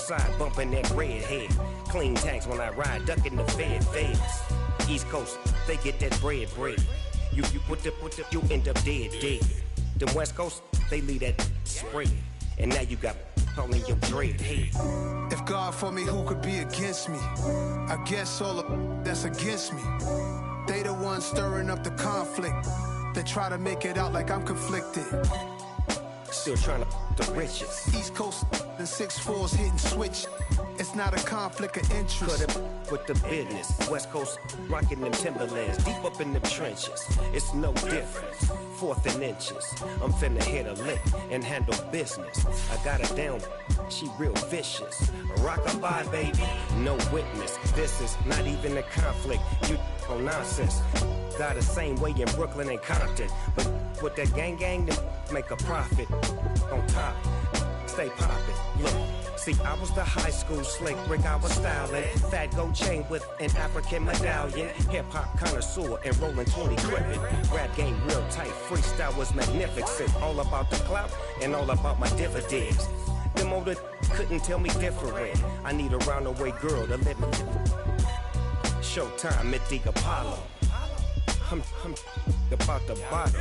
Southside bumping that red head. Clean tanks when I ride, ducking the feds. East Coast, they get that bread. You put the, you end up dead. Them West Coast, they leave that spread. And now you got all in your dread head. If God for me, who could be against me? I guess all of that's against me. They the ones stirring up the conflict. They try to make it out like I'm conflicted. Still trying to the riches. East Coast and 6'4s hitting switch. It's not a conflict of interest. Cut it with the business. West Coast rocking them Timberlands, deep up in the trenches. It's no difference. 4th and inches. I'm finna hit a lick and handle business. I got her down, she real vicious. Rockabye, baby, no witness. This is not even a conflict. You on nonsense. Got the same way in Brooklyn and Compton, but with that gang, then make a profit on top. Stay poppin'. Look. See, I was the high school slick Rick, I was styling. Fat gold chain with an African medallion. Hip-hop connoisseur and rolling 20 gripping. Rap game real tight, freestyle was magnificent. All about the clout and all about my dividends. Them older couldn't tell me different. I need a round-away girl to let me. Showtime at the Apollo. I'm about the bottle.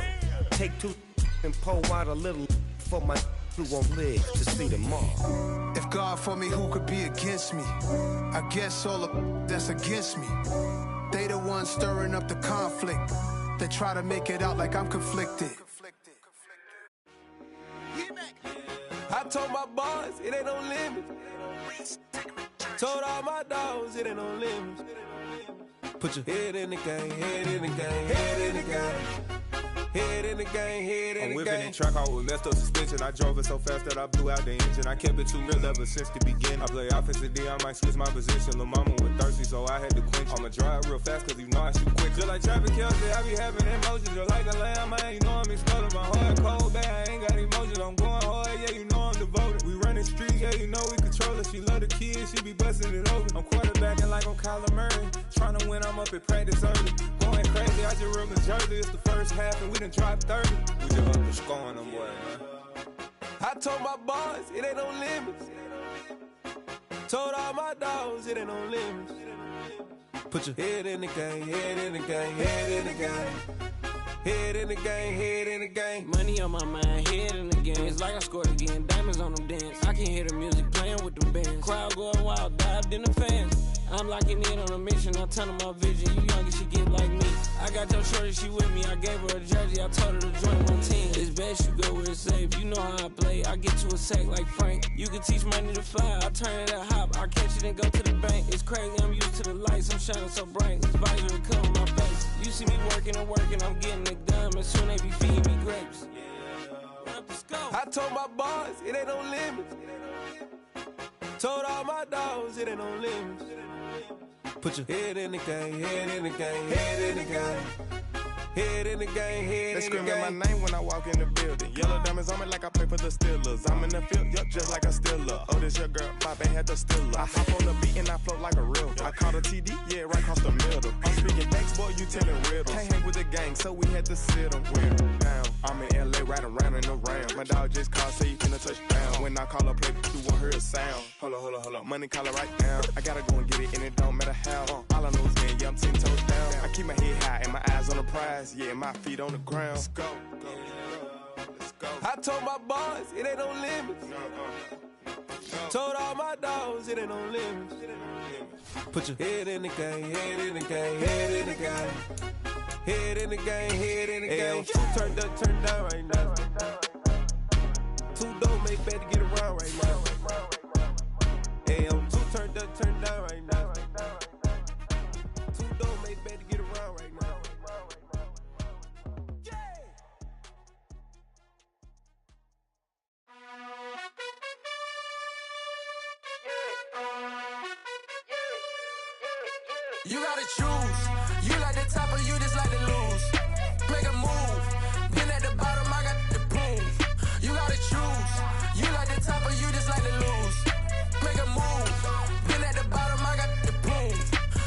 Take 2 and pour out a little for my who won't live to see tomorrow. If God for me, who could be against me? I guess all of that's against me. They the ones stirring up the conflict. They try to make it out like I'm conflicted. I told my boys it ain't no limit. Told all my dogs it ain't no limit. Put your head in the game, head in the game, head in the game. Head in the game, head in the game. I'm whipping in track, I was messed up suspension. I drove it so fast that I blew out the engine. I kept it too real ever since the beginning. I play offensive D, I might switch my position. Lil' mama was thirsty, so I had to quench. I'ma drive real fast, cause you know I shoot quick. Just like Travis Kelce, I be having emotions. Just like a lamb, man, you know I'm exploding. My heart cold, bad, I ain't got emotions. I'm going hard, yeah, you know I'm devoted. We running streets, yeah, you know we control it. She love the kids, she be busting it over. I'm quarterbacking like I'm Kyler Murray. Trying to win, I'm up at practice early. Going crazy, I just real Jersey. It's the first half and we done dropped 30. We just up to scoring them boys, man. I told my boys it ain't no limits. Told all my dogs it ain't no limits. Put your head in the game, head in the game, head in the game. Head in the game, head in the game. Money on my mind, head in the game. It's like I scored again, diamonds on them dance. I can hear the music playing with them bands. Crowd going wild, dived in the fans. I'm locking in on a mission, I tell her my vision. You young and she get like me. I got your shorty, she with me. I gave her a jersey, I told her to join my team. It's best you go where it's safe. You know how I play. I get to a sack like Frank. You can teach money to fly. I turn it a hop. I catch it and go to the bank. It's crazy, I'm used to the lights. I'm shining so bright. This visor will cover my face. You see me working and working. I'm getting it done. And soon they be feeding me grapes. I told my boys it ain't no limits. Told all my dogs it ain't no limits. Put your head in the game, head in the game, head in the game. Head in the game, head they in the game. They screaming my name when I walk in the building. Yellow diamonds on me like I play for the Steelers. I'm in the field, yup, just like a Steeler. Oh, this your girl, Bobby had the Steeler. I hop on the beat and I float like a real. I caught a TD, yeah, right across the middle. I'm speaking thanks, boy, you telling riddles. Can't hang with the gang, so we had to sit them down. I'm in LA, riding around in the round. My dog just called, say he finna touch down. When I call a play, you won't hear a sound. Hold up, money call it right now. I gotta go and get it, and it don't matter how. All I know is, man, yeah, I'm 10 toes down. I keep my head high and my eyes on the prize. Yeah, my feet on the ground. Let's go. I told my boys it ain't no limits. Told all my dogs it ain't no limits. Put your head in the game, head in the game, head in the game. Head in the game, head in the game. Turned up, turned down right now. Too dope, make better get around right now. Hey, I'm too turned up, turned down right now. Too dope, make better get around right now. You gotta choose. You like the top or you just like to lose. Make a move. Been at the bottom, I got the prove. You gotta choose. You like the top or you just like to lose. Make a move. Been at the bottom, I got the prove.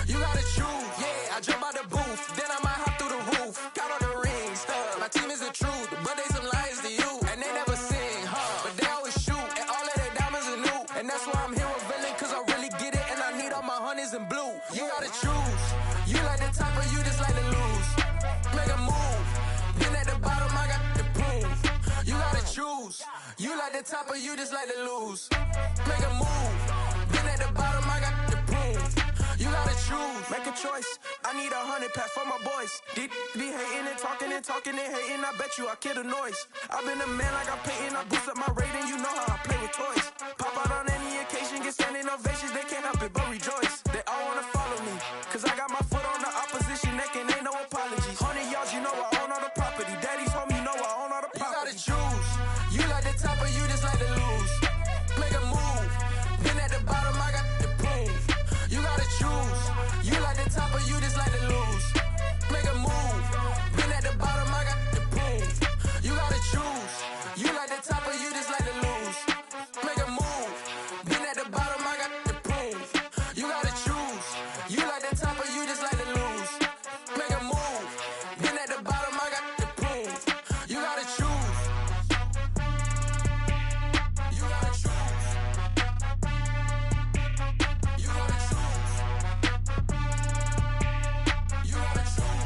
You gotta choose. Yeah, I jump out the booth. Then I might hop through the roof. Count on the rings. My team is the truth, but they some liars to you. And they never sing, huh? But they always shoot. And all of their diamonds are new. And that's why I'm here with the top of you just like to lose. Make a move. Been at the bottom, I got the prove. You gotta choose. You like the top of you just like to lose. Make a move. Been at the bottom, I got the prove. You gotta choose. Make a choice. I need 100 pack for my boys. Be hating and talking and hating. I bet you I kill the noise. I've been a man like I'm Peyton. I boost up my rating. You know how I play with toys. Pop out on any occasion, get standing ovations. They can't help it but rejoice. They all wanna follow me, cause I got my foot on the opposition neck and ain't no apologies. 100 yards, you know I own all the property. Daddy's home, you know I own all the property. You gotta choose. You like the top of you just like to lose. Make a move. Been at the bottom, I got the prove. You gotta choose. You like the top of you just like to lose. Make a move. Been at the bottom, I got the prove. You gotta choose. You like the top of you just like to lose. Make a move. Been at the bottom, I got the prove. You gotta choose. You like the top of you just like to lose. Make a move. Been at the bottom, I got the prove. You gotta choose. You gotta choose. You gotta choose. You gotta choose.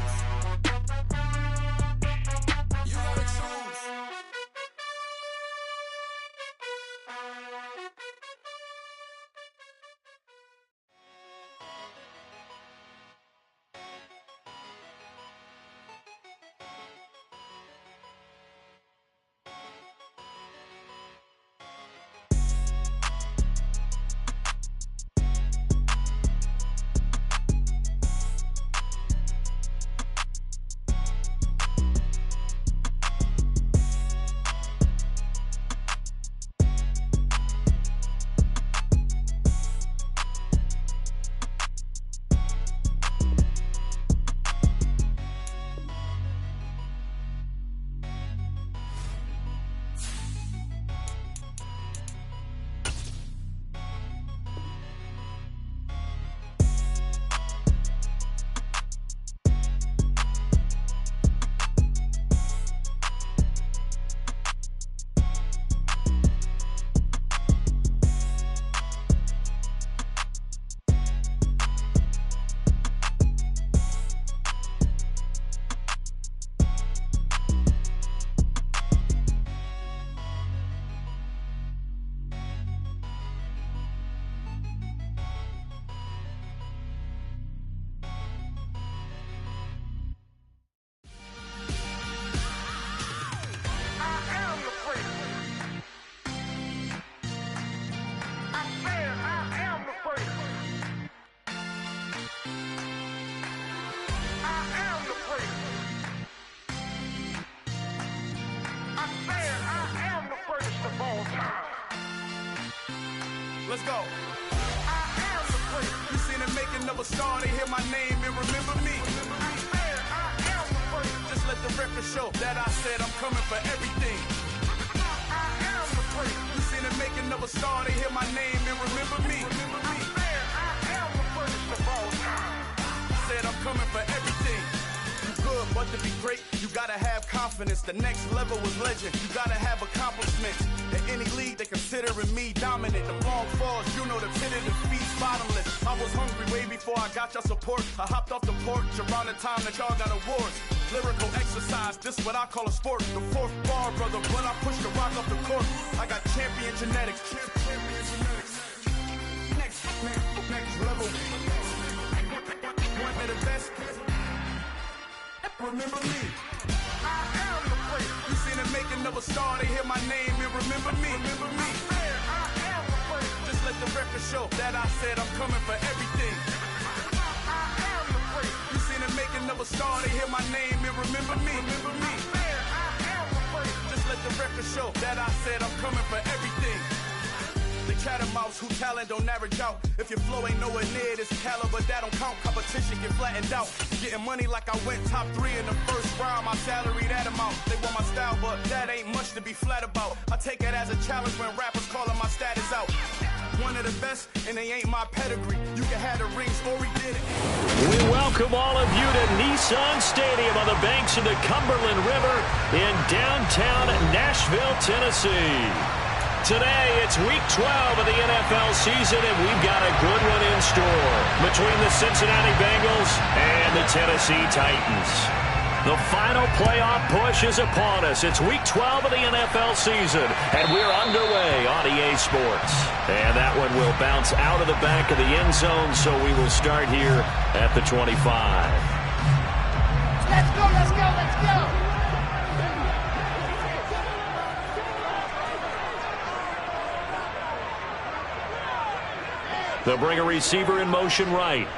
You gotta choose. Let's go. You seen the making of a star, they hear my name and remember me. Just let the record show that I said I'm coming for everything. You seen the making of a star, they hear my name and remember me. Said I'm coming for everything. You good, but to be great, you gotta have confidence. The next level was legend. You gotta have accomplishments. In any league, they considering me dominant. The long falls, you know the pit of defeat's bottomless. I was hungry way before I got your support. I hopped off the porch around the time that y'all got awards. Lyrical exercise, this what I call a sport. The fourth bar, brother, when I push the rock off the court. I got champion genetics. Next level. One of the best. Remember me. I am the place. You seen the making of a star, they hear my name and remember me. Remember me. I am the place. Just let the record show that I said I'm coming for everything. I am the place. You seen the making of a star, they hear my name and remember me. Remember me. I am the place. Just let the record show that I said I'm coming for everything. The catamounts who talent don't average out. If your flow ain't nowhere near this caliber, that don't count. Competition get flattened out. Getting money like I went top 3 in the first round. My salary that amount. They want my style, but that ain't much to be flat about. I take it as a challenge when rappers calling my status out. One of the best, and they ain't my pedigree. You can have the rings, or we did it. We welcome all of you to Nissan Stadium on the banks of the Cumberland River in downtown Nashville, Tennessee. today. It's week 12 of the NFL season, and we've got a good one in store between the Cincinnati Bengals and the Tennessee Titans. The final playoff push is upon us. It's week 12 of the NFL season, and we're underway on EA Sports. And that one will bounce out of the back of the end zone, so we will start here at the 25. Let's go, let's go, let's go! They'll bring a receiver in motion right.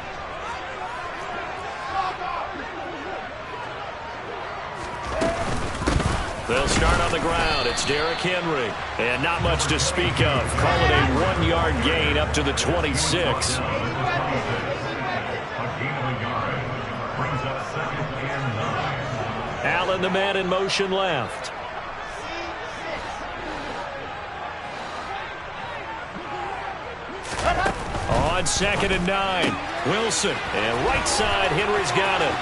They'll start on the ground. It's Derrick Henry. And not much to speak of. Call it a 1-yard gain up to the 26. Allen, the man in motion left. On 2nd and 9. Wilson. And right side, Henry's got it.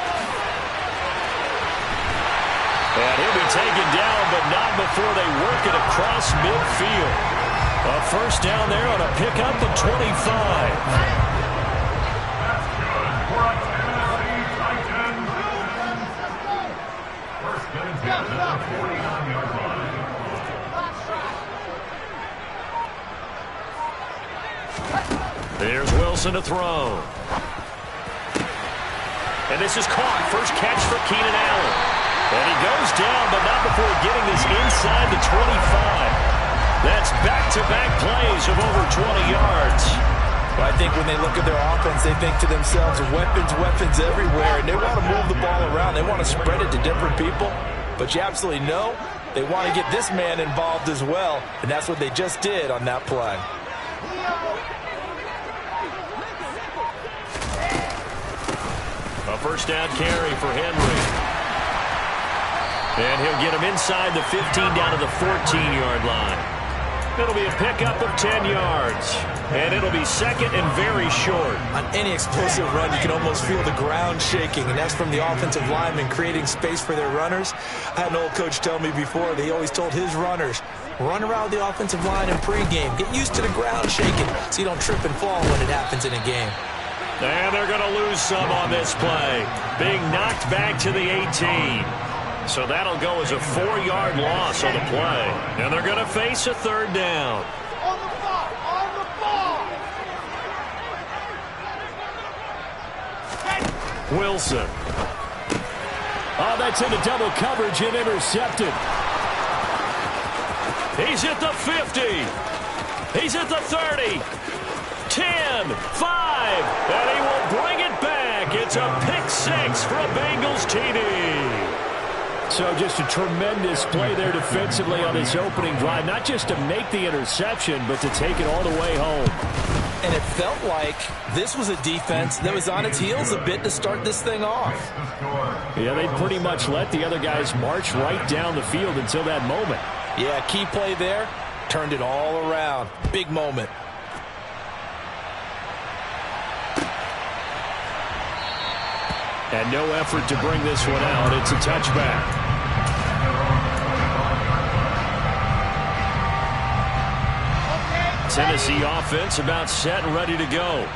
And he'll be taken down, but not before they work it across midfield. A first down there on a pickup of 25. There's Wilson to throw. And this is caught. First catch for Keenan Allen. And he goes down, but not before getting this inside the 25. That's back-to-back plays of over 20 yards. Well, I think when they look at their offense, they think to themselves, weapons everywhere, and they want to move the ball around. They want to spread it to different people. But you absolutely know they want to get this man involved as well, and that's what they just did on that play. A first down carry for Henry. And he'll get him inside the 15 down to the 14-yard line. It'll be a pickup of 10 yards. And it'll be second and very short. On any explosive run, you can almost feel the ground shaking, and that's from the offensive linemen creating space for their runners. I had an old coach tell me before, they always told his runners, run around the offensive line in pregame. Get used to the ground shaking so you don't trip and fall when it happens in a game. And they're going to lose some on this play. Being knocked back to the 18. So that'll go as a 4-yard loss on the play. And they're going to face a third down. On the ball, on the ball! Wilson. Oh, that's into double coverage and intercepted. He's at the 50. He's at the 30. 10, 5, and he will bring it back. It's a pick six for a Bengals TD. So just a tremendous play there defensively on this opening drive, not just to make the interception, but to take it all the way home. And it felt like this was a defense that was on its heels a bit to start this thing off. Yeah, they pretty much let the other guys march right down the field until that moment. Yeah, key play there, turned it all around. Big moment. And no effort to bring this one out. It's a touchback. Tennessee offense about set and ready to go.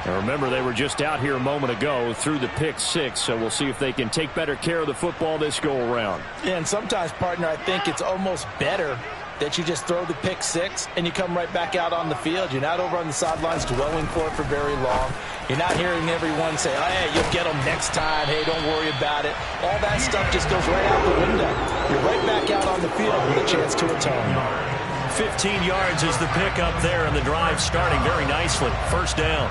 And remember, they were just out here a moment ago through the pick six, so we'll see if they can take better care of the football this go-around. Yeah, and sometimes, partner, I think it's almost better that you just throw the pick six and you come right back out on the field. You're not over on the sidelines dwelling for it for very long. You're not hearing everyone say, oh, hey, you'll get them next time. Hey, don't worry about it. All that stuff just goes right out the window. You're right back out on the field with a chance to atone. 15 yards is the pickup there, and the drive starting very nicely. First down.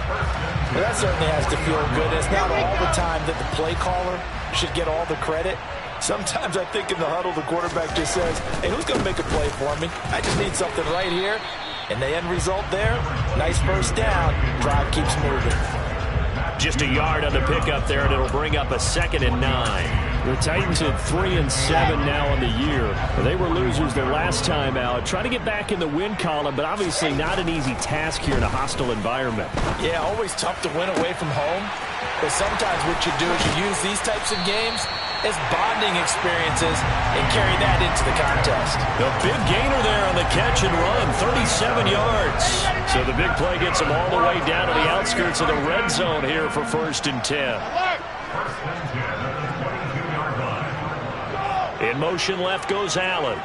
Well, that certainly has to feel good. It's not all the time that the play caller should get all the credit. Sometimes I think in the huddle, the quarterback just says, hey, who's going to make a play for me? I just need something right here. And the end result there, nice first down. Drive keeps moving. Just a yard on the pickup there, and it'll bring up a 2nd and 9. The Titans at 3-7 now on the year. They were losers their last time out. Trying to get back in the win column, but obviously not an easy task here in a hostile environment. Yeah, always tough to win away from home. But sometimes what you do is you use these types of games as bonding experiences and carry that into the contest. The big gainer there on the catch and run, 37 yards. So the big play gets him all the way down to the outskirts of the red zone here for 1st and 10. In motion left goes Allen.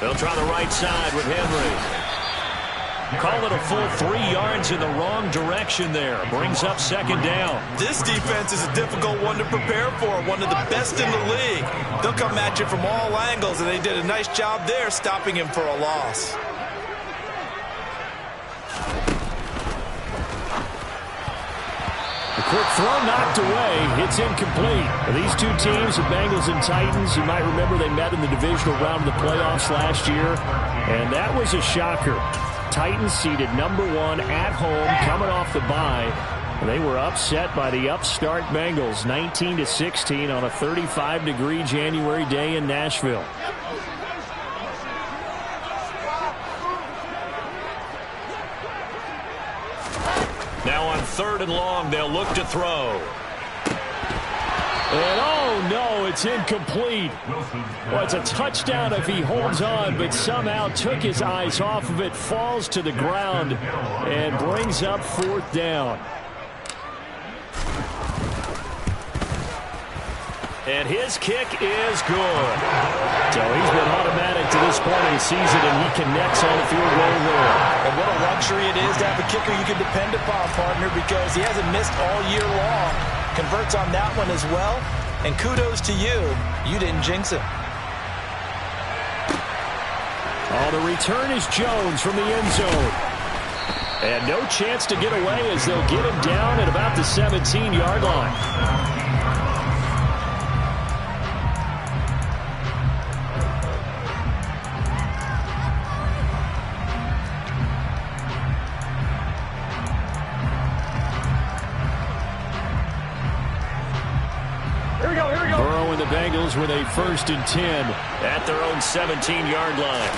They'll try the right side with Henry. Call it a full 3 yards in the wrong direction there. Brings up 2nd down. This defense is a difficult one to prepare for, one of the best in the league. They'll come at you from all angles, and they did a nice job there stopping him for a loss. The quick throw knocked away. It's incomplete. These two teams, the Bengals and Titans, you might remember they met in the divisional round of the playoffs last year, and that was a shocker. Titans seeded #1 at home, coming off the bye. They were upset by the upstart Bengals, 19-16 on a 35-degree January day in Nashville. Now on 3rd and long, they'll look to throw. And oh no, it's incomplete. Well, it's a touchdown if he holds on, but somehow took his eyes off of it, falls to the ground, and brings up 4th down. And his kick is good. So he's been automatic to this point of the season, and he connects on the field goal there. And what a luxury it is to have a kicker you can depend upon, partner, because he hasn't missed all year long. Converts on that one as well, and kudos to you. You didn't jinx him. Oh, the return is Jones from the end zone. And no chance to get away as they'll get him down at about the 17-yard line. Burrow and the Bengals with a 1st and 10 at their own 17-yard line.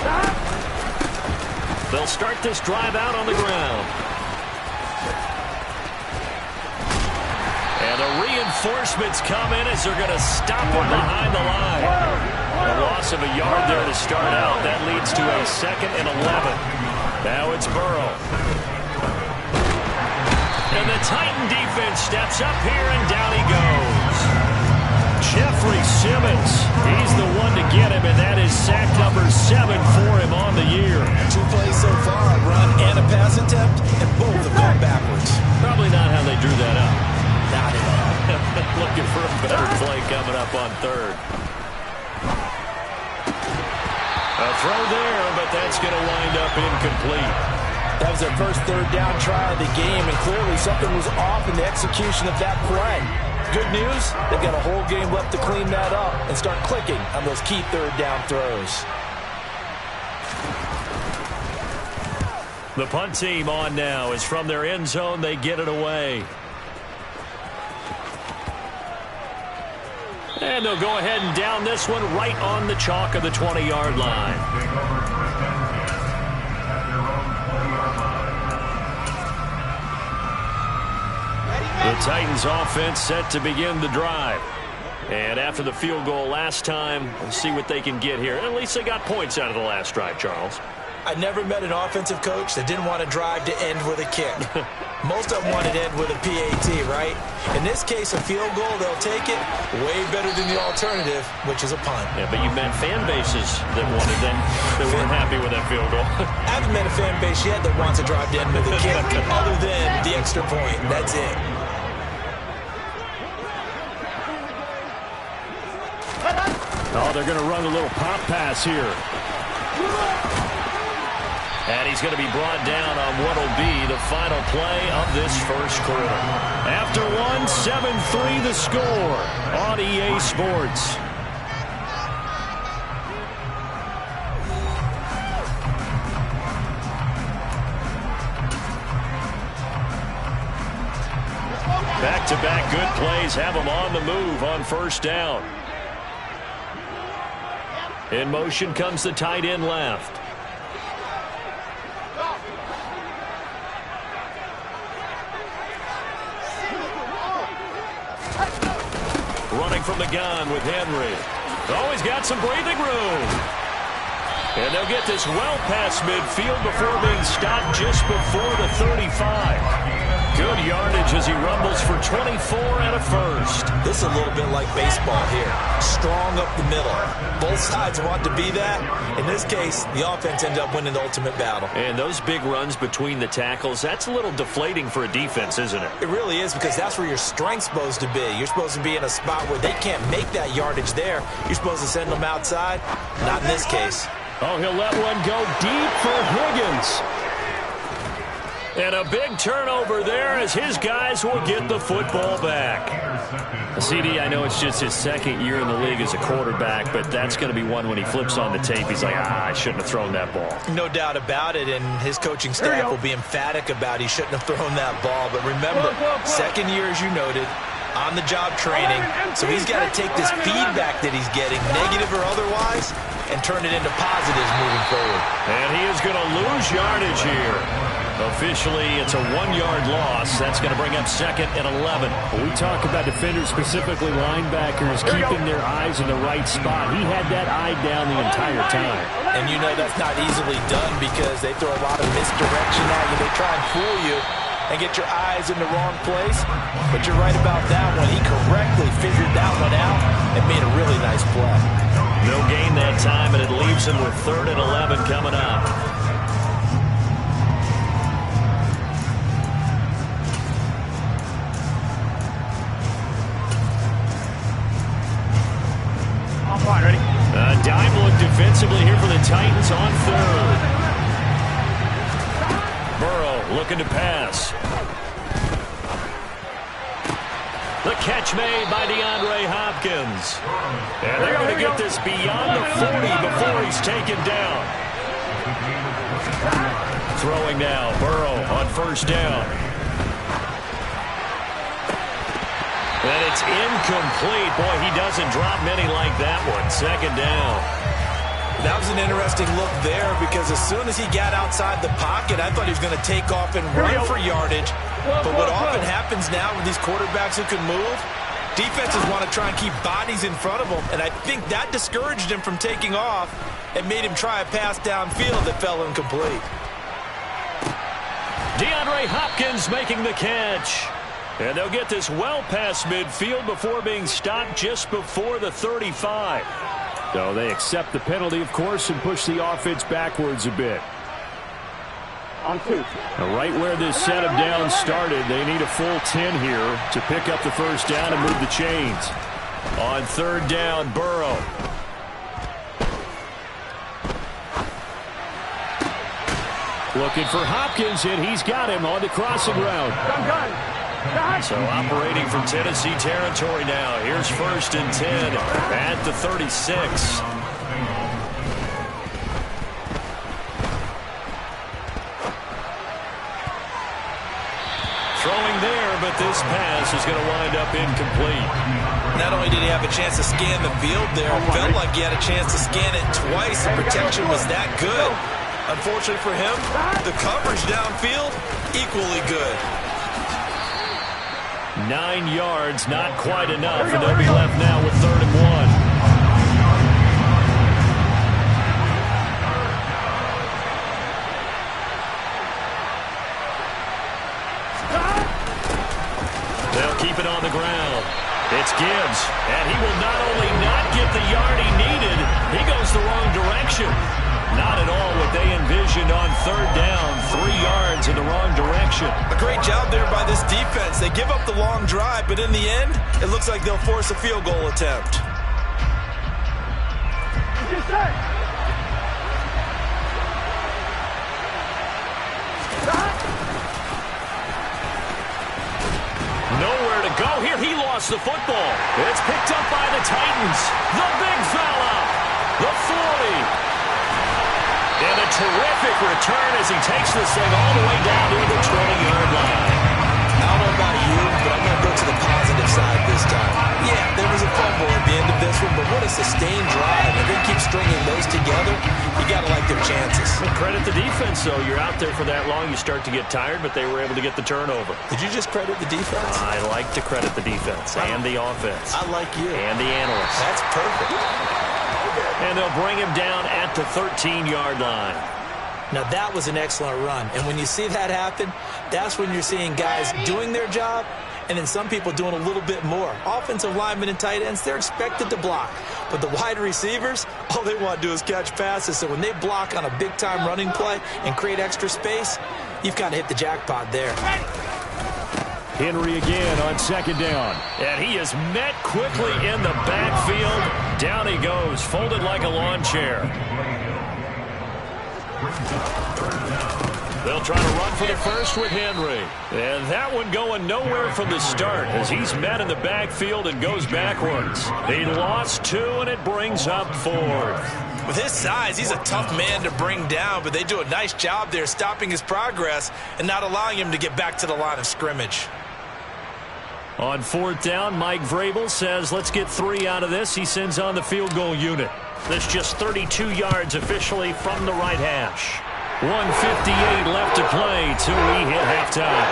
They'll start this drive out on the ground. And the reinforcements come in as they're going to stop him behind the line. A loss of a yard there to start out. That leads to a 2nd and 11. Now it's Burrow. And the Titan defense steps up here, and down he goes. Jeffrey Simmons, he's the one to get him, and that is sack number 7 for him on the year. 2 plays so far, a run and a pass attempt, and both have gone backwards. Probably not how they drew that up. Not at all. Looking for a better play coming up on 3rd. A throw there, but that's going to wind up incomplete. That was their first 3rd down try of the game, and clearly something was off in the execution of that play. Good news, they've got a whole game left to clean that up and start clicking on those key 3rd down throws. The punt team on now is from their end zone. They get it away. And they'll go ahead and down this one right on the chalk of the 20-yard line. The Titans offense set to begin the drive. And after the field goal last time, we'll see what they can get here. At least they got points out of the last drive, Charles. I never met an offensive coach that didn't want to drive to end with a kick. Most of them want to end with a PAT, right? In this case, a field goal, they'll take it way better than the alternative, which is a punt. Yeah, but you met fan bases that wanted that, that weren't happy with that field goal. I haven't met a fan base yet that wants to drive to end with a kick other than the extra point. That's it. Oh, they're going to run a little pop pass here. And he's going to be brought down on what will be the final play of this first quarter. After one, 7-3 the score on EA Sports. Back-to-back good plays have them on the move on first down. In motion comes the tight end left. Running from the gun with Henry. Oh, he's got some breathing room. And they'll get this well past midfield before being stopped just before the 35. Good yardage as he rumbles for 24 and a first. This is a little bit like baseball here. Strong up the middle. Both sides want to be that. In this case, the offense ended up winning the ultimate battle. And those big runs between the tackles, that's a little deflating for a defense, isn't it? It really is, because that's where your strength's supposed to be. You're supposed to be in a spot where they can't make that yardage there. You're supposed to send them outside. Not in this case. Oh, he'll let one go deep for Higgins. And a big turnover there as his guys will get the football back. CD, I know it's just his second year in the league as a quarterback, but that's going to be one when he flips on the tape. He's like, I shouldn't have thrown that ball. No doubt about it, and his coaching staff will be emphatic about he shouldn't have thrown that ball. But remember, second year, as you noted, on-the-job training, so he's got to take this feedback that he's getting, negative or otherwise, and turn it into positives moving forward. And he is going to lose yardage here. Officially, it's a 1-yard loss. That's going to bring up second and 11. When we talk about defenders, specifically linebackers, keeping their eyes in the right spot. He had that eye down the entire time. And you know that's not easily done because they throw a lot of misdirection at you. They try and fool you and get your eyes in the wrong place. But you're right about that one. He correctly figured that one out and made a really nice play. No gain that time, and it leaves him with 3rd and 11 coming up. Dime look defensively here for the Titans on 3rd. Burrow looking to pass. The catch made by DeAndre Hopkins. And they're going to get this beyond the 40 before he's taken down. Throwing now, Burrow on first down. And it's incomplete. Boy, he doesn't drop many like that one. Second down. That was an interesting look there because as soon as he got outside the pocket, I thought he was going to take off and run for yardage. But what often happens now with these quarterbacks who can move, defenses want to try and keep bodies in front of them. And I think that discouraged him from taking off and made him try a pass downfield that fell incomplete. DeAndre Hopkins making the catch. And they'll get this well past midfield before being stopped just before the 35. So they accept the penalty, of course, and push the offense backwards a bit. On 2. Now, right where this set of downs started, they need a full 10 here to pick up the first down and move the chains. On 3rd down, Burrow. Looking for Hopkins, and he's got him on the crossing route. So operating from Tennessee territory now. Here's 1st and 10 at the 36. Throwing there, but this pass is going to wind up incomplete. Not only did he have a chance to scan the field there, it felt like he had a chance to scan it twice. The protection was that good. Unfortunately for him, the coverage downfield, equally good. 9 yards, not quite enough, and they'll be left now with 3rd and 1. They'll keep it on the ground. It's Gibbs, and he will not only not get the yard he needed, he goes the wrong direction. Not at all what they envisioned on 3rd down. 3 yards in the wrong direction. A great job there by this defense. They give up the long drive, but in the end, it looks like they'll force a field goal attempt. Nowhere to go here. He lost the football. It's picked up by the Titans. The big fella. The 40. And a terrific return as he takes this thing all the way down to the 20-yard line. I don't know about you, but I'm going to go to the time. Yeah, there was a fumble at the end of this one, but what a sustained drive. If they keep stringing those together, you got to like their chances. Well, credit the defense, though. You're out there for that long, you start to get tired, but they were able to get the turnover. Did you just credit the defense? I like to credit the defense and the offense. I like you. And the analysts. That's perfect. And they'll bring him down at the 13-yard line. Now, that was an excellent run. And when you see that happen, that's when you're seeing guys doing their job and then some people doing a little bit more. Offensive linemen and tight ends, they're expected to block. But the wide receivers, all they want to do is catch passes. So when they block on a big-time running play and create extra space, you've got to hit the jackpot there. Henry again on second down. And he is met quickly in the backfield. Down he goes, folded like a lawn chair. They'll try to run for the first with Henry. And that one going nowhere from the start as he's met in the backfield and goes backwards. He lost 2, and it brings up 4th. With his size, he's a tough man to bring down, but they do a nice job there stopping his progress and not allowing him to get back to the line of scrimmage. On 4th down, Mike Vrabel says, let's get 3 out of this. He sends on the field goal unit. That's just 32 yards officially from the right hash. 1:58 left to play till we hit halftime.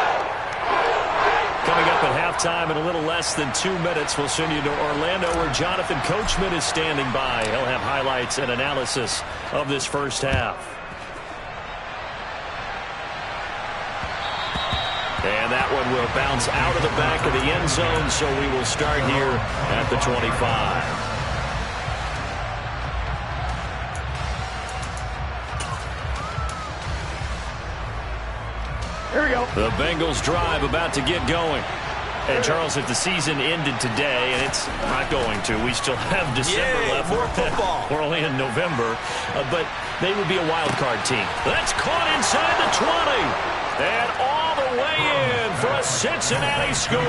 Coming up at halftime in a little less than 2 minutes, we'll send you to Orlando where Jonathan Coachman is standing by. He'll have highlights and analysis of this first half. And that one will bounce out of the back of the end zone, so we will start here at the 25. Here we go. The Bengals drive about to get going. And, Charles, if the season ended today, and it's not going to, we still have December left. More football. We're only in November, but they would be a wild card team. That's caught inside the 20. And all the way in for a Cincinnati score.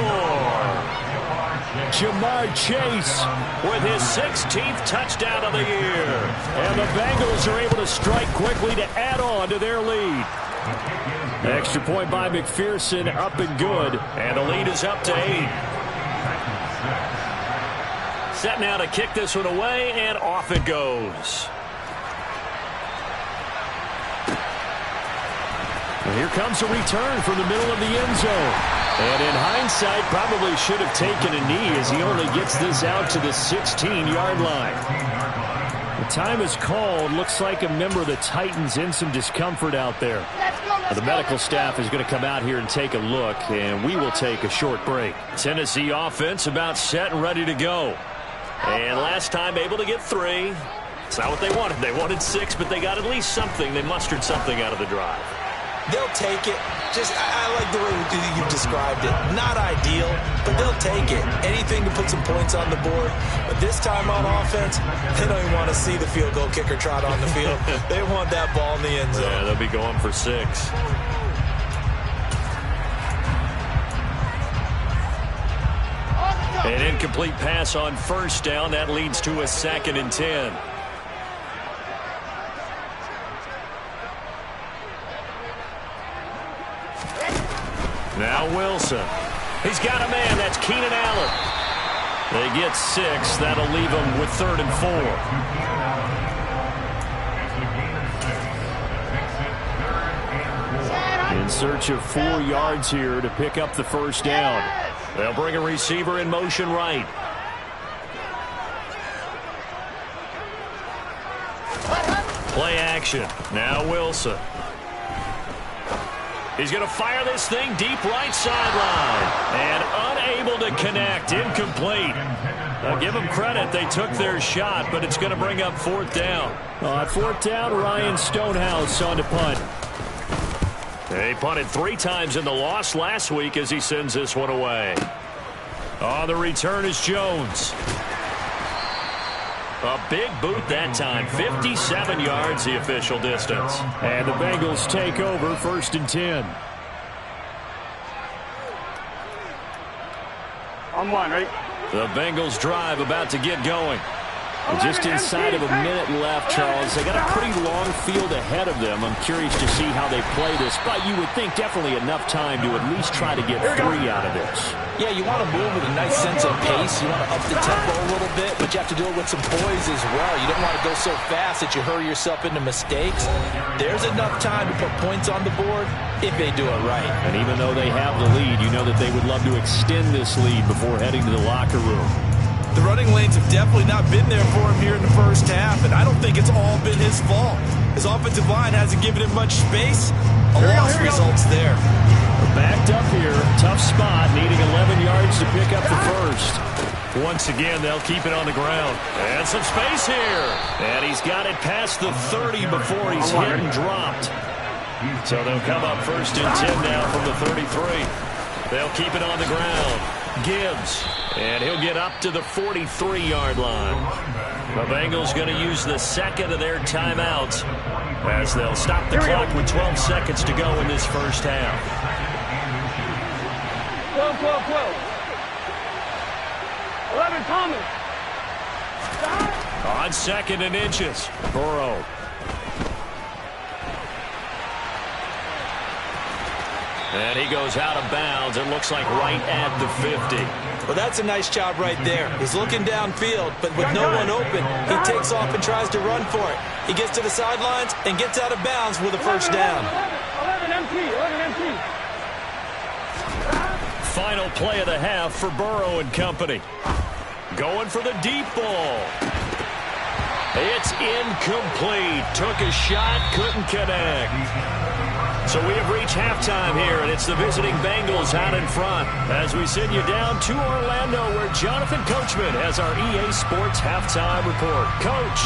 Jamar Chase with his 16th touchdown of the year. And the Bengals are able to strike quickly to add on to their lead. Extra point by McPherson, up and good. And the lead is up to 8. Set now to kick this one away, and off it goes. And here comes a return from the middle of the end zone. And in hindsight, probably should have taken a knee as he only gets this out to the 16-yard line. The time is called. Looks like a member of the Titans in some discomfort out there. The medical staff is going to come out here and take a look, and we will take a short break. Tennessee offense about set and ready to go. And last time able to get 3. It's not what they wanted. They wanted 6, but they got at least something. They mustered something out of the drive. They'll take it. Just, I like the way you described it. Not ideal, but they'll take it. Anything to put some points on the board. But this time on offense, they don't even want to see the field goal kicker trot on the field. They want that ball in the end zone. Yeah, they'll be going for 6. An incomplete pass on first down. That leads to a 2nd and 10. Now Wilson. He's got a man. That's Keenan Allen. They get 6. That'll leave them with 3rd and 4. In search of 4 yards here to pick up the first down. They'll bring a receiver in motion right. Play action. Now Wilson. He's going to fire this thing deep right sideline. And unable to connect. Incomplete. I'll give them credit. They took their shot, but it's going to bring up 4th down. On 4th down, Ryan Stonehouse on to punt. He punted 3 times in the loss last week as he sends this one away. On the return is Jones. A big boot that time. 57 yards the official distance. And the Bengals take over 1st and 10. On 1, ready? The Bengals drive about to get going. Just inside of a minute left, Charles. They got a pretty long field ahead of them. I'm curious to see how they play this, but you would think definitely enough time to at least try to get 3 out of this. Yeah, you want to move with a nice sense of pace. You want to up the tempo a little bit, but you have to do it with some poise as well. You don't want to go so fast that you hurry yourself into mistakes. There's enough time to put points on the board if they do it right. And even though they have the lead, you know that they would love to extend this lead before heading to the locker room. The running lanes have definitely not been there for him here in the first half, and I don't think it's all been his fault. His offensive line hasn't given him much space. A loss results there. We're backed up here. Tough spot, needing 11 yards to pick up the first. Once again, they'll keep it on the ground. And some space here. And he's got it past the 30 before he's hit and dropped. So they'll come up 1st and 10 now from the 33. They'll keep it on the ground. Gibbs. And he'll get up to the 43-yard line. The Bengals going to use the second of their timeouts as they'll stop the clock with 12 seconds to go in this first half. 12. 11, Thomas. On 2nd and inches, Burrow. And he goes out of bounds. It looks like right at the 50. Well, that's a nice job right there. He's looking downfield, but with no one open, he takes off and tries to run for it. He gets to the sidelines and gets out of bounds with a first down. 11 empty. Final play of the half for Burrow and company. Going for the deep ball. It's incomplete. Took a shot, couldn't connect. So we have reached halftime here, and it's the visiting Bengals out in front as we send you down to Orlando, where Jonathan Coachman has our EA Sports halftime report. Coach.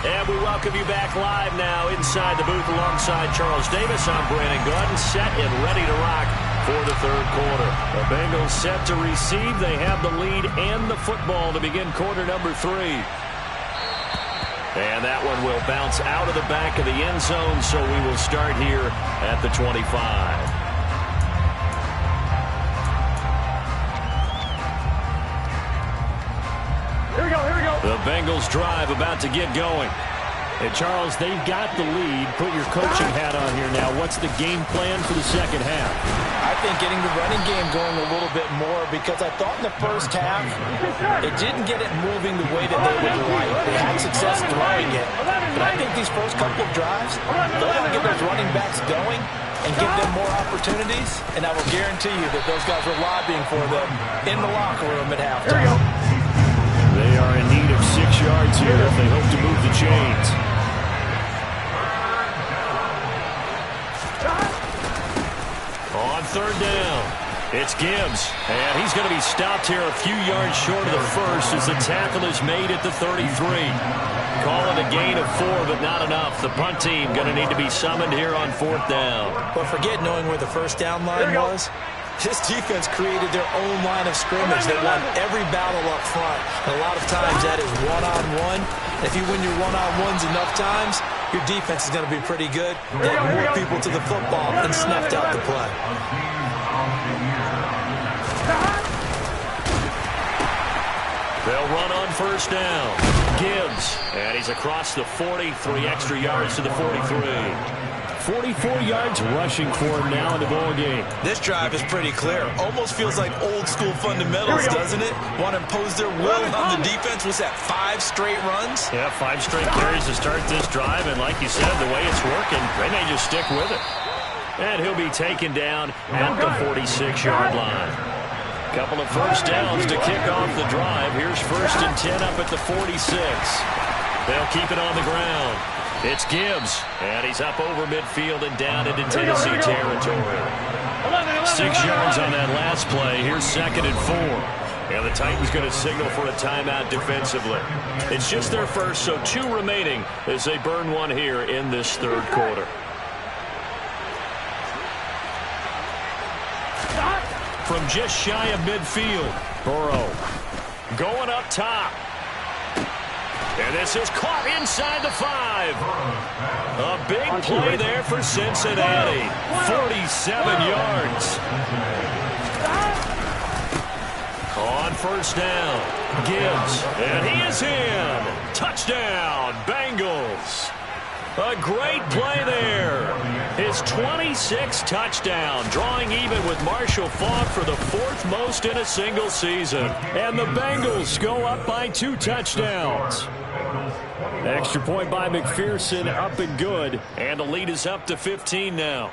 And we welcome you back live now inside the booth alongside Charles Davis. I'm Brandon Gaudin, set and ready to rock for the third quarter. The Bengals set to receive. They have the lead and the football to begin quarter number 3. And that one will bounce out of the back of the end zone, so we will start here at the 25. Here we go. The Bengals drive about to get going. And Charles, they've got the lead. Put your coaching hat on here now. What's the game plan for the second half? I think getting the running game going a little bit more, because I thought in the first half it didn't get it moving the way that they would like. They had success throwing it. But I think these first couple of drives, they'll want to get those running backs going and give them more opportunities. And I will guarantee you that those guys are lobbying for them in the locker room at halftime. They are in need of 6 yards here if they hope to move the chains. On 3rd down, it's Gibbs. And he's going to be stopped here a few yards short of the first as the tackle is made at the 33. Call it a gain of 4, but not enough. The punt team going to need to be summoned here on 4th down. But forget knowing where the first down line was. This defense created their own line of scrimmage. They won every battle up front. And a lot of times that is one-on-one. If you win your one-on-ones enough times, your defense is going to be pretty good. They have more people to the football and snuffed out the play. They'll run on 1st down. Gibbs. And he's across the 40, 3 extra yards to the 43. 44 yards rushing for him now in the ball game. This drive is pretty clear. Almost feels like old school fundamentals, doesn't it? Want to impose their will on the defense. Was that 5 straight runs? Yeah, 5 straight carries to start this drive. And like you said, the way it's working, they may just stick with it. And he'll be taken down at the 46-yard line. Couple of first downs to kick off the drive. Here's 1st and 10 up at the 46. They'll keep it on the ground. It's Gibbs, and he's up over midfield and down into Tennessee territory. 6 yards on that last play. Here's 2nd and 4. And the Titans going to signal for a timeout defensively. It's just their first, so 2 remaining as they burn one here in this third quarter. From just shy of midfield, Burrow going up top. And this is caught inside the 5. A big play there for Cincinnati. 47 yards. On first down, Gibbs, and he is in. Touchdown, Bengals. A great play there. His 26th touchdown, drawing even with Marshall Faulk for the 4th most in a single season. And the Bengals go up by 2 touchdowns. Extra point by McPherson, up and good. And the lead is up to 15 now.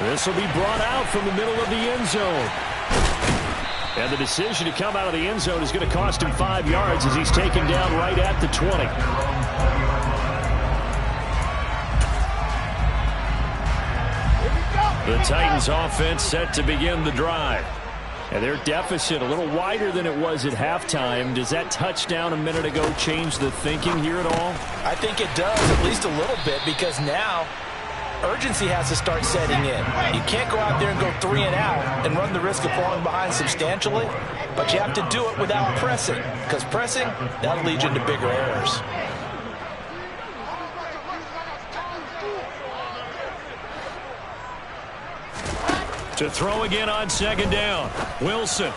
This will be brought out from the middle of the end zone. And the decision to come out of the end zone is going to cost him 5 yards as he's taken down right at the 20. The Titans offense set to begin the drive. And their deficit a little wider than it was at halftime. Does that touchdown a minute ago change the thinking here at all? I think it does, at least a little bit, because now urgency has to start setting in. You can't go out there and go 3 and out and run the risk of falling behind substantially, but you have to do it without pressing, because pressing, that'll lead you into bigger errors. To throw again on second down, Wilson.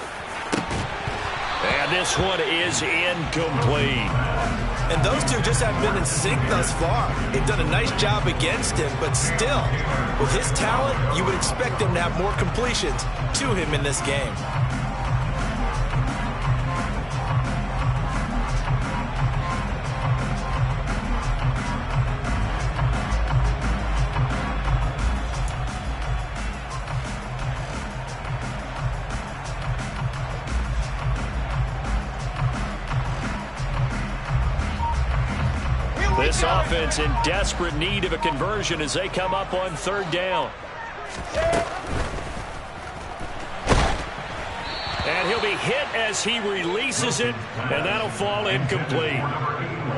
And this one is incomplete. And those two just have been in sync thus far. They've done a nice job against him, but still, with his talent, you would expect him to have more completions to him in this game. This offense in desperate need of a conversion as they come up on third down. And he'll be hit as he releases it, and that'll fall incomplete.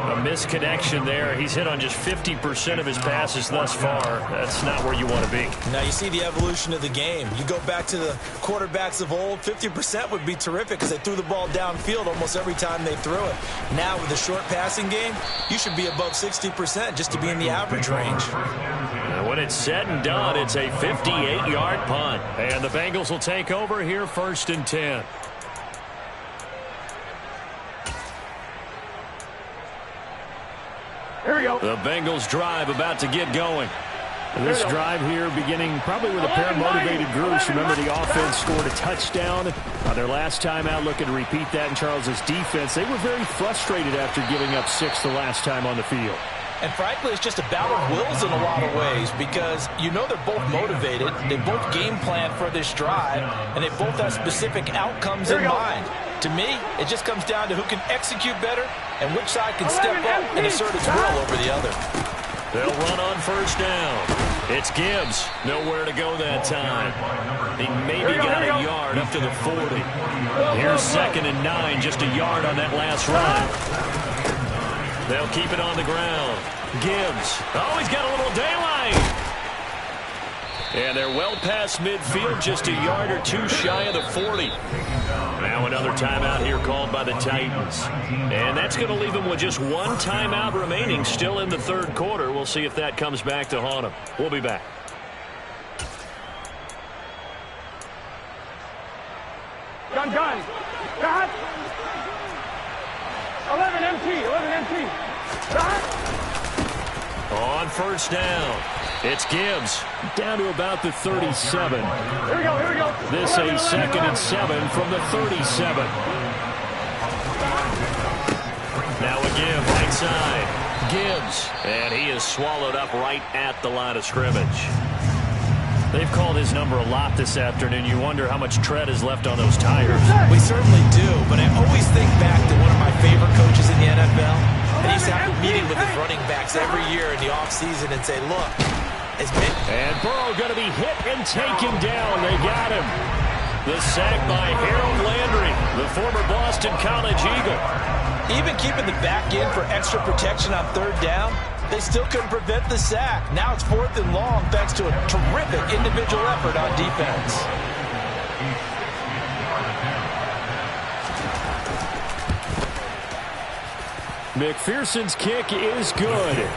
A misconnection there. He's hit on just 50% of his passes thus far. That's not where you want to be. Now you see the evolution of the game. You go back to the quarterbacks of old, 50% would be terrific because they threw the ball downfield almost every time they threw it. Now with the short passing game, you should be above 60% just to be in the average range. And when it's said and done, it's a 58-yard punt. And the Bengals will take over here 1st and 10. Here we go. The Bengals drive about to get going. This drive here beginning probably with a pair of motivated groups. Remember, the offense scored a touchdown. Their last time out, looking to repeat that in Charles's defense. They were very frustrated after giving up 6 the last time on the field. And frankly, it's just a battle of wills in a lot of ways because you know they're both motivated. They both game plan for this drive, and they both have specific outcomes in mind. To me, it just comes down to who can execute better and which side can step up and assert its will over the other. They'll run on first down. It's Gibbs. Nowhere to go that time. He maybe got a yard up to the 40. Here's 2nd and 9, just a yard on that last run. They'll keep it on the ground. Gibbs. Oh, he's got a little daylight. And they're well past midfield, just a yard or 2 shy of the 40. Now another timeout here called by the Titans. And that's going to leave them with just 1 timeout remaining still in the 3rd quarter. We'll see if that comes back to haunt them. We'll be back. Gun. Got. 11 empty. Got. On first down, it's Gibbs down to about the 37. Here we go. This a 2nd and 7 from the 37. Now a give right side. Gibbs, and he is swallowed up right at the line of scrimmage. They've called his number a lot this afternoon. You wonder how much tread is left on those tires. We certainly do, but I always think back to one of my favorite coaches in the NFL. And he used to have a meeting with his running backs every year in the offseason and say, look, and Burrow going to be hit and taken down. They got him. The sack by Harold Landry, the former Boston College Eagle. Even keeping the back in for extra protection on 3rd down, they still couldn't prevent the sack. Now it's 4th and long thanks to a terrific individual effort on defense. McPherson's kick is good.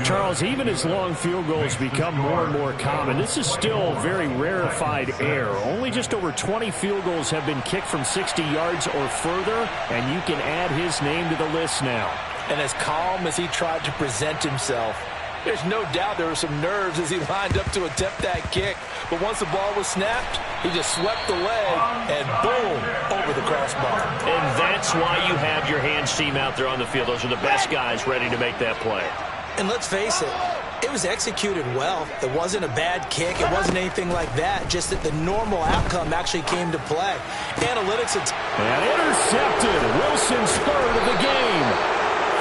Charles, even as long field goals become more and more common, this is still very rarefied air. Only just over 20 field goals have been kicked from 60 yards or further, and you can add his name to the list now. And as calm as he tried to present himself, there's no doubt there were some nerves as he lined up to attempt that kick. But once the ball was snapped, he just swept the leg and boom, over the crossbar. And that's why you have your hands team out there on the field. Those are the best guys ready to make that play. And let's face it was executed well. It wasn't a bad kick. It wasn't anything like that. Just that the normal outcome actually came to play. Analytics. And intercepted. Wilson spurred of the game.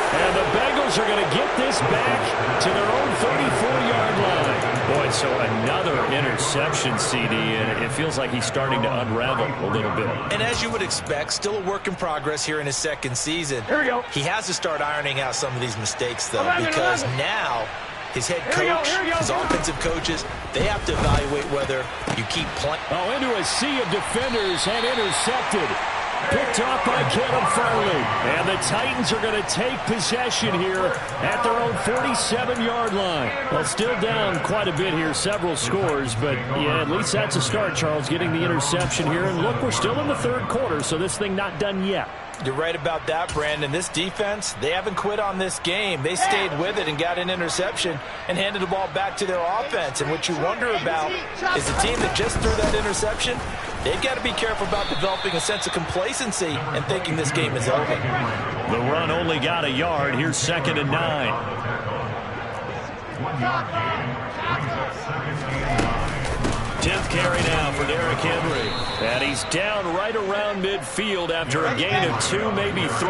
And the Bengals are going to get this back to their own 34-yard line. Boy, so another interception, CD, and it feels like he's starting to unravel a little bit. And as you would expect, still a work in progress here in his second season. Here we go. He has to start ironing out some of these mistakes, though, because now his head coach, his offensive coaches, they have to evaluate whether you keep playing. Oh, into a sea of defenders and intercepted. Picked off by Caleb Farley. And the Titans are going to take possession here at their own 47-yard line. Well, still down quite a bit here, several scores, but yeah, at least that's a start, Charles, getting the interception here. And look, we're still in the third quarter, so this thing not done yet. You're right about that, Brandon. This defense, they haven't quit on this game. They stayed with it and got an interception and handed the ball back to their offense. And what you wonder about is the team that just threw that interception, they've got to be careful about developing a sense of complacency and thinking this game is over. The run only got a yard. Here's 2nd and 9. 10th carry now for Derrick Henry. And he's down right around midfield after a gain of 2, maybe 3.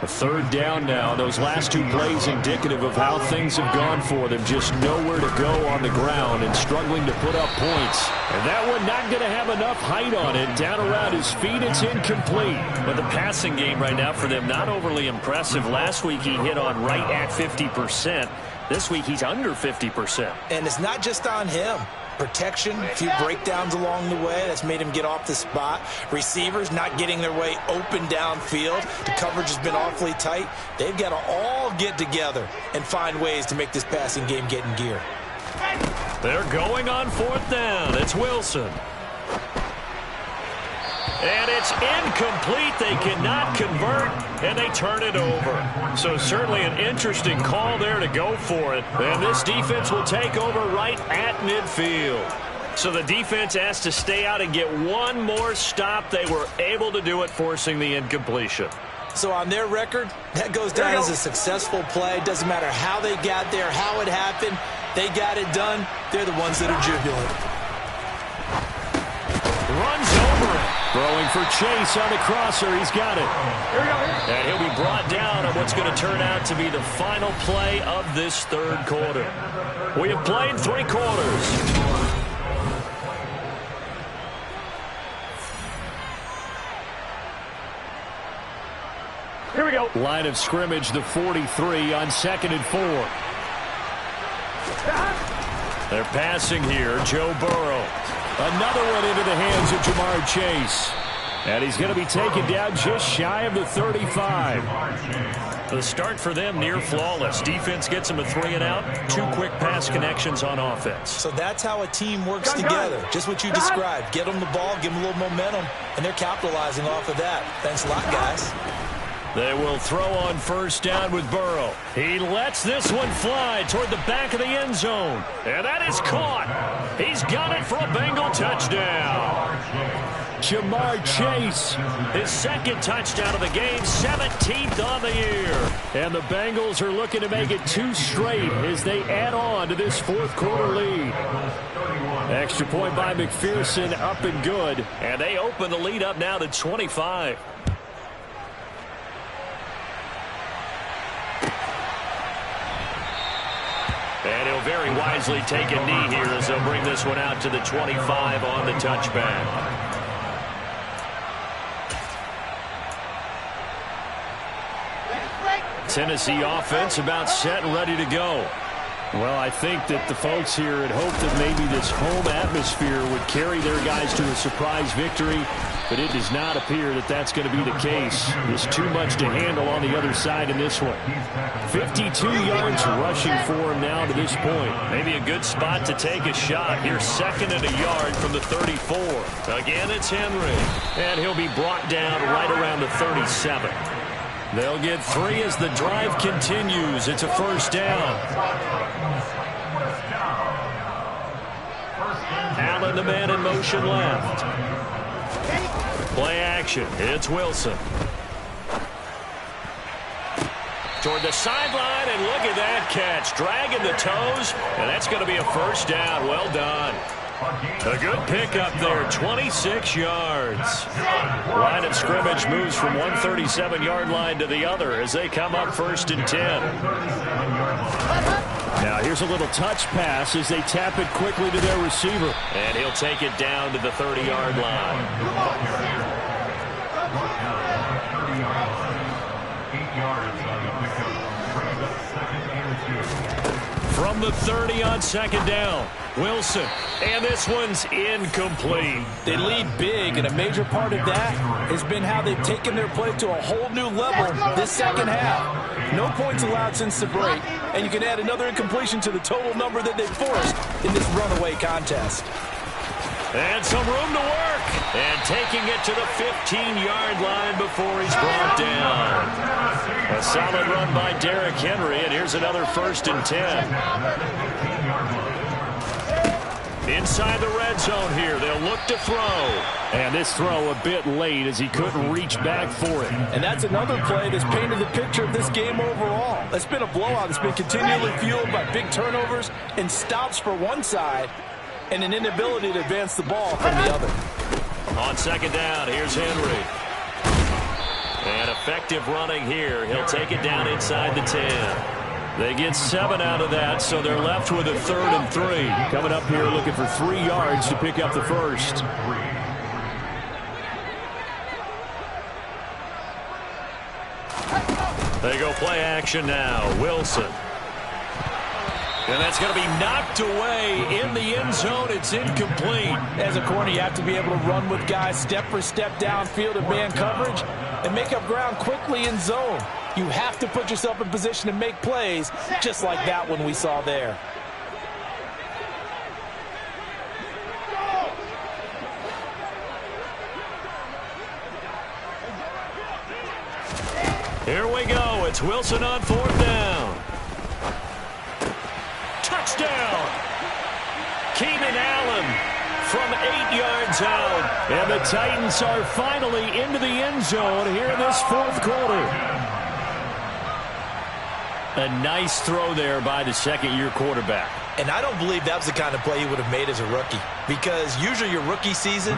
A third down now. Those last 2 plays indicative of how things have gone for them. Just nowhere to go on the ground and struggling to put up points. And that one not going to have enough height on it. Down around his feet, it's incomplete. But the passing game right now for them, not overly impressive. Last week he hit on right at 50%. This week he's under 50%. And it's not just on him. Protection, a few breakdowns along the way. That's made him get off the spot. Receivers not getting their way open downfield. The coverage has been awfully tight. They've got to all get together and find ways to make this passing game get in gear. They're going on 4th down. It's Wilson. And it's incomplete. They cannot convert, and they turn it over. So certainly an interesting call there to go for it. And this defense will take over right at midfield. So the defense has to stay out and get one more stop. They were able to do it, forcing the incompletion. So on their record, that goes down as a successful play. Doesn't matter how they got there, how it happened. They got it done. They're the ones that are jubilant. Runs over it. Throwing for Chase on the crosser. He's got it. And he'll be brought down on what's going to turn out to be the final play of this third quarter. We have played 3 quarters. Here we go. Line of scrimmage, the 43 on 2nd and 4. They're passing here. Joe Burrow. Another one into the hands of Jamar Chase. And he's going to be taken down just shy of the 35. The start for them near flawless. Defense gets them a 3 and out. 2 quick pass connections on offense. So that's how a team works together. Just what you described. Get them the ball, give them a little momentum, and they're capitalizing off of that. Thanks a lot, guys. They will throw on 1st down with Burrow. He lets this one fly toward the back of the end zone. And that is caught. He's got it for a Bengal touchdown. Jamar Chase, his 2nd touchdown of the game, 17th on the year. And the Bengals are looking to make it 2 straight as they add on to this 4th quarter lead. Extra point by McPherson, up and good. And they open the lead up now to 25. And he'll very wisely take a knee here as they'll bring this one out to the 25 on the touchback. Tennessee offense about set and ready to go. Well, I think that the folks here had hoped that maybe this home atmosphere would carry their guys to a surprise victory, but it does not appear that that's going to be the case. There's too much to handle on the other side in this one. 52 yards rushing for him now to this point. Maybe a good spot to take a shot. Here's 2nd and a yard from the 34. Again, it's Henry. And he'll be brought down right around the 37. They'll get 3 as the drive continues. It's a first down. Allen, the man in motion left. Play action. It's Wilson. Toward the sideline, and look at that catch. Dragging the toes, and that's going to be a first down. Well done. A good pickup there, 26 yards. Line of scrimmage moves from one 37-yard line to the other as they come up 1st and 10. Now here's a little touch pass as they tap it quickly to their receiver. And he'll take it down to the 30-yard line. 8 yards on the pickup. From the 30 on 2nd down, Wilson. And this one's incomplete. They lead big, and a major part of that has been how they've taken their play to a whole new level this second half. No points allowed since the break, and you can add another incompletion to the total number that they've forced in this runaway contest. And some room to work. And taking it to the 15-yard line before he's brought down. A solid run by Derrick Henry, and here's another 1st and 10. Inside the red zone here, they'll look to throw. And this throw a bit late as he couldn't reach back for it. And that's another play that's painted the picture of this game overall. It's been a blowout. It's been continually fueled by big turnovers and stops for one side and an inability to advance the ball from the other. On 2nd down, here's Henry. And effective running here. He'll take it down inside the 10. They get 7 out of that, so they're left with a 3rd and 3. Coming up here looking for 3 yards to pick up the first. They go play action now. Wilson. And that's going to be knocked away in the end zone. It's incomplete. As a corner, you have to be able to run with guys step for step downfield in man coverage and make up ground quickly in zone. You have to put yourself in position to make plays, just like that one we saw there. Here we go. It's Wilson on 4th down. Touchdown! Keenan Allen from 8 yards out. And the Titans are finally into the end zone here in this 4th quarter. A nice throw there by the 2nd-year quarterback. And I don't believe that was the kind of play he would have made as a rookie, because usually your rookie season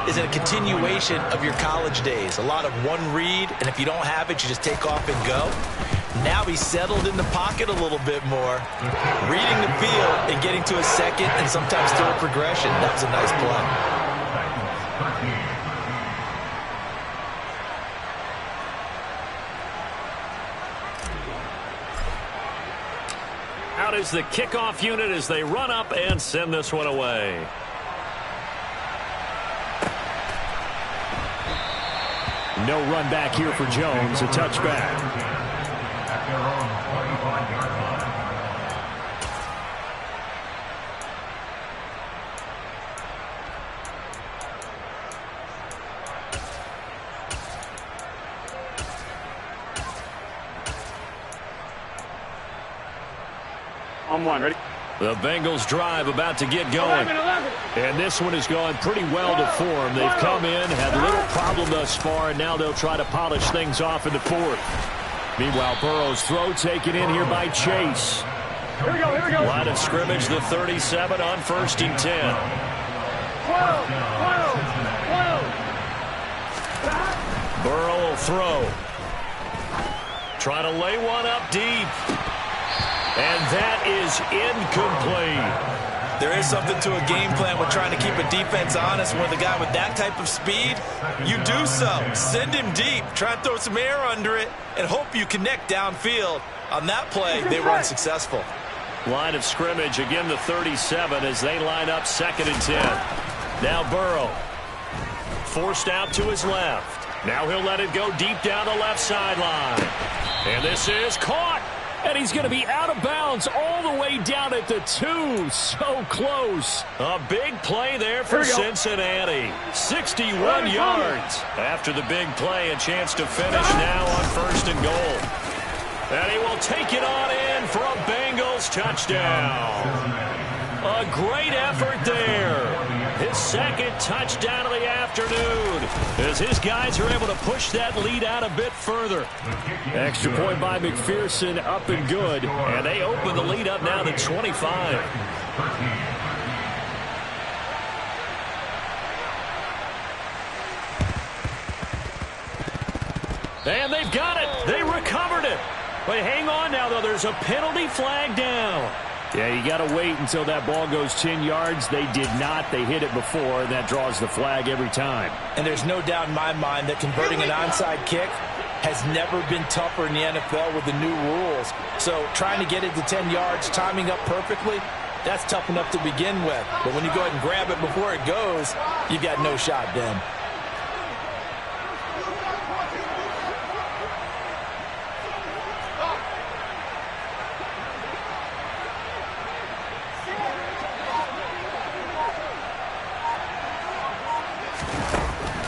is a continuation of your college days. A lot of one read, and if you don't have it, you just take off and go. Now he's settled in the pocket a little bit more, reading the field and getting to a second and sometimes third progression. That was a nice play. Out is the kickoff unit as they run up and send this one away. No run back here for Jones, a touchback. On 1, ready? The Bengals drive about to get going. 11. And this one has gone pretty well to form. They've come in, had little problem thus far, and now they'll try to polish things off in the 4th. Meanwhile, Burrow's throw taken in here by Chase. Here we go. Line of scrimmage, the 37 on 1st and 10. 12. Burrow will throw. Try to lay one up deep. And that is incomplete. There is something to a game plan with trying to keep a defense honest. With a guy with that type of speed, you do so. Send him deep. Try and throw some air under it and hope you connect downfield. On that play, they were unsuccessful. Line of scrimmage, again the 37 as they line up 2nd and 10. Now Burrow. Forced out to his left. Now he'll let it go deep down the left sideline. And this is caught. And he's going to be out of bounds all the way down at the 2. So close. A big play there for Cincinnati. 61 yards. After the big play, a chance to finish now on 1st and goal. And he will take it on in for a Bengals touchdown. A great effort there. His 2nd touchdown of the afternoon as his guys are able to push that lead out a bit further. Extra point by McPherson, up and good. And they open the lead up now to 25. And they've got it. They recovered it. But hang on now, though. There's a penalty flag down. Yeah, you got to wait until that ball goes 10 yards. They did not. They hit it before, and that draws the flag every time. And there's no doubt in my mind that converting an onside kick has never been tougher in the NFL with the new rules. So trying to get it to 10 yards, timing up perfectly, that's tough enough to begin with. But when you go ahead and grab it before it goes, you got no shot then.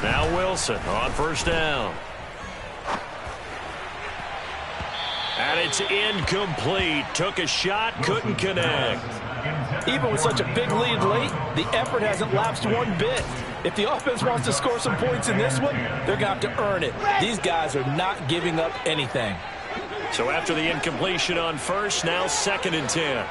Now Wilson on 1st down. And it's incomplete. Took a shot, couldn't connect. Even with such a big lead late, the effort hasn't lapsed one bit. If the offense wants to score some points in this one, they're going to have to earn it. These guys are not giving up anything. So after the incompletion on 1st, now 2nd and 10.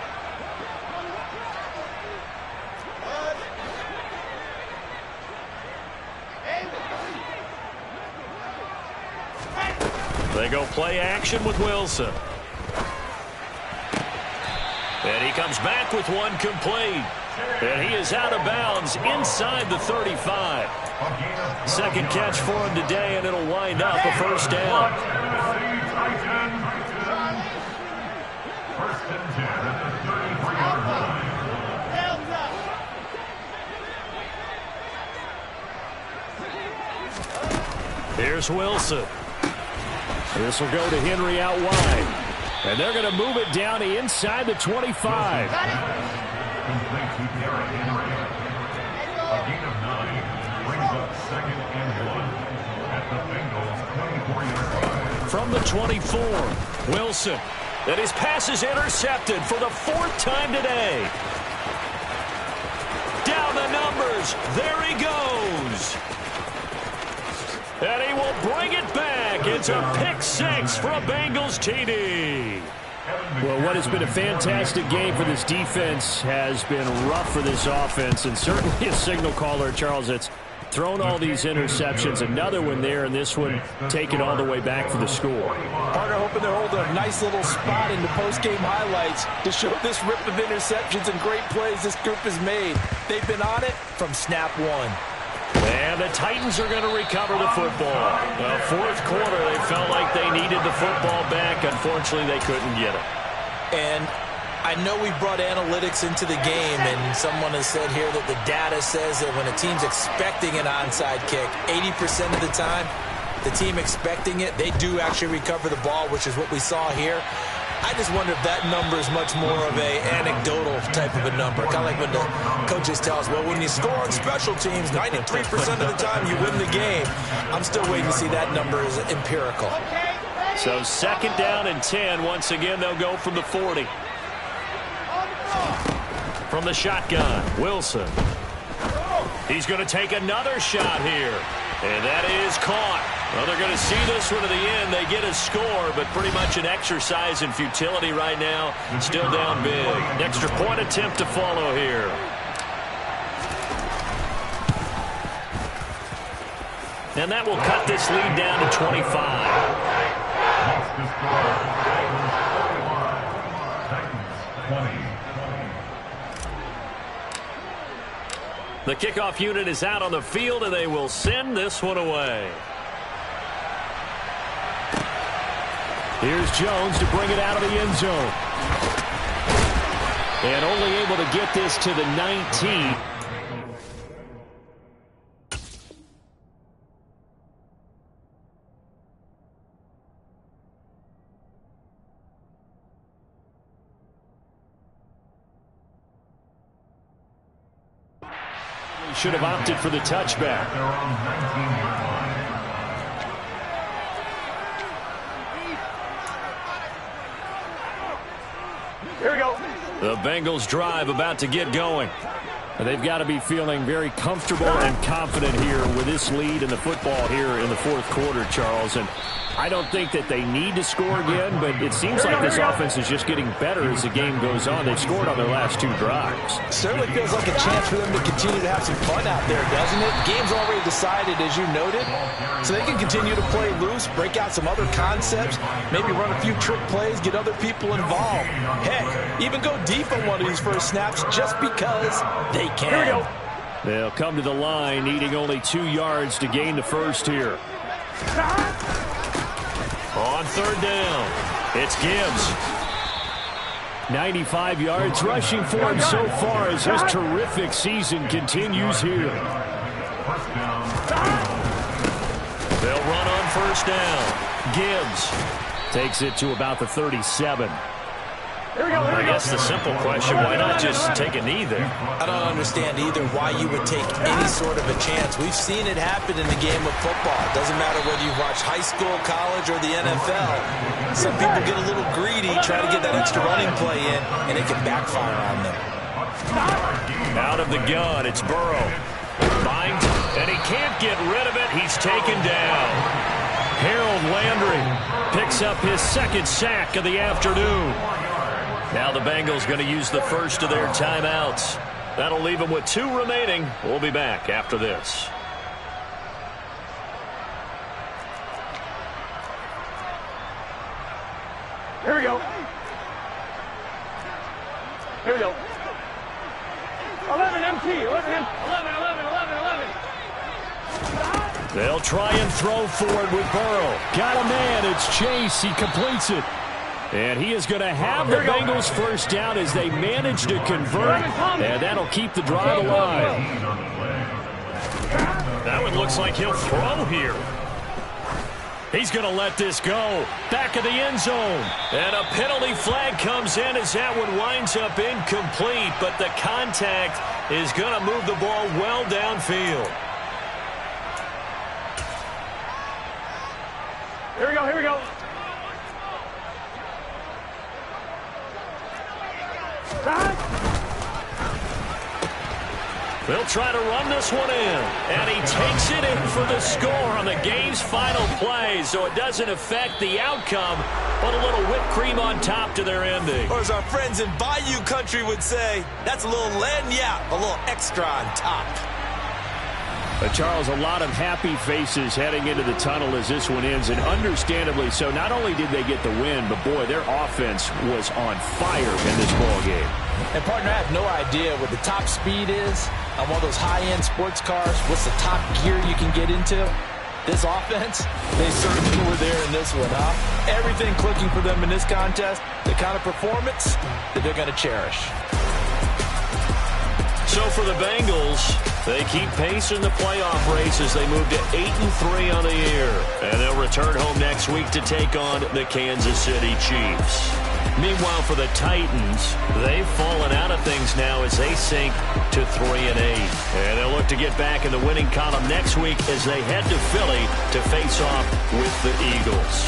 They go play action with Wilson. And he comes back with one complete. And he is out of bounds inside the 35. 2nd catch for him today, and it'll wind up a 1st down. 1st and 10 at the 33-yard line. Here's Wilson. This will go to Henry out wide. And they're going to move it down to inside the 25. Complete to Derrick Henry. A gain of 9 brings up 2nd and 1 at the Bengals 24-yard line. From the 24, Wilson. And his pass is intercepted for the 4th time today. Down the numbers. There he goes. And he will bring it back. It's a pick 6 for a Bengals TD. Well, what has been a fantastic game for this defense has been rough for this offense, and certainly a signal caller, Charles, that's thrown all these interceptions. Another one there, and this one taken all the way back for the score. Partner hoping to hold a nice little spot in the post-game highlights to show this rip of interceptions and great plays this group has made. They've been on it from snap one. And the Titans are going to recover the football. The 4th quarter, they felt like they needed the football back. Unfortunately, they couldn't get it. And I know we brought analytics into the game, and someone has said here that the data says that when a team's expecting an onside kick, 80% of the time, the team expecting it, they do actually recover the ball, which is what we saw here. I just wonder if that number is much more of a anecdotal type of a number. Kind of like when the coaches tell us, well, when you score on special teams, 93% of the time you win the game. I'm still waiting to see that number as empirical. So 2nd down and 10. Once again, they'll go from the 40. From the shotgun, Wilson. He's going to take another shot here. And that is caught. Well, they're going to see this one to the end. They get a score, but pretty much an exercise in futility right now. Still down big. An extra point attempt to follow here. And that will cut this lead down to 25. The kickoff unit is out on the field, and they will send this one away. Here's Jones to bring it out of the end zone. and only able to get this to the 19. Should have opted for the touchback. Here we go. The Bengals drive about to get going. They've got to be feeling very comfortable and confident here with this lead in the football here in the fourth quarter, Charles. And I don't think that they need to score again, but it seems like this offense is just getting better as the game goes on. They've scored on their last 2 drives. Certainly feels like a chance for them to continue to have some fun out there, doesn't it? Game's already decided, as you noted, so they can continue to play loose, break out some other concepts, maybe run a few trick plays, get other people involved. Heck, even go deep on one of these first snaps just because they can. Here we go. They'll come to the line, needing only 2 yards to gain the first here. On third down, it's Gibbs. 95 yards rushing for him so far as his terrific season continues here. They'll run on first down. Gibbs takes it to about the 37. I guess the simple question, why not just take a knee there? I don't understand either why you would take any sort of a chance. We've seen it happen in the game of football. It doesn't matter whether you've watched high school, college, or the NFL. Some people get a little greedy, try to get that extra running play in, and it can backfire on them. Out of the gun, it's Burrow. Binds, and he can't get rid of it. He's taken down. Harold Landry picks up his second sack of the afternoon. Now the Bengals going to use the first of their timeouts. That'll leave them with 2 remaining. We'll be back after this. Here we go. Here we go. 11 MT. 11. They'll try and throw for it with Burrow. Got a man. It's Chase. He completes it. And he is going to have the Bengals first down as they manage to convert. And that'll keep the drive alive. That one looks like he'll throw here. He's going to let this go. Back of the end zone. And a penalty flag comes in as that one winds up incomplete. But the contact is going to move the ball well downfield. Here we go. Here we go. They'll try to run this one in, and he takes it in for the score on the game's final play, so it doesn't affect the outcome, but a little whipped cream on top to their ending. Or as our friends in Bayou Country would say, that's a little lagniappe, a little extra on top. But Charles, a lot of happy faces heading into the tunnel as this one ends, and understandably so. Not only did they get the win, but boy, their offense was on fire in this ball game. And partner, I have no idea what the top speed is on one of those high-end sports cars. What's the top gear you can get into? This offense, they certainly were there in this one, huh? Everything clicking for them in this contest, the kind of performance that they're going to cherish. So for the Bengals, they keep pace in the playoff race as they move to 8-3 on the year. And they'll return home next week to take on the Kansas City Chiefs. Meanwhile, for the Titans, they've fallen out of things now as they sink to 3-8. And they'll look to get back in the winning column next week as they head to Philly to face off with the Eagles.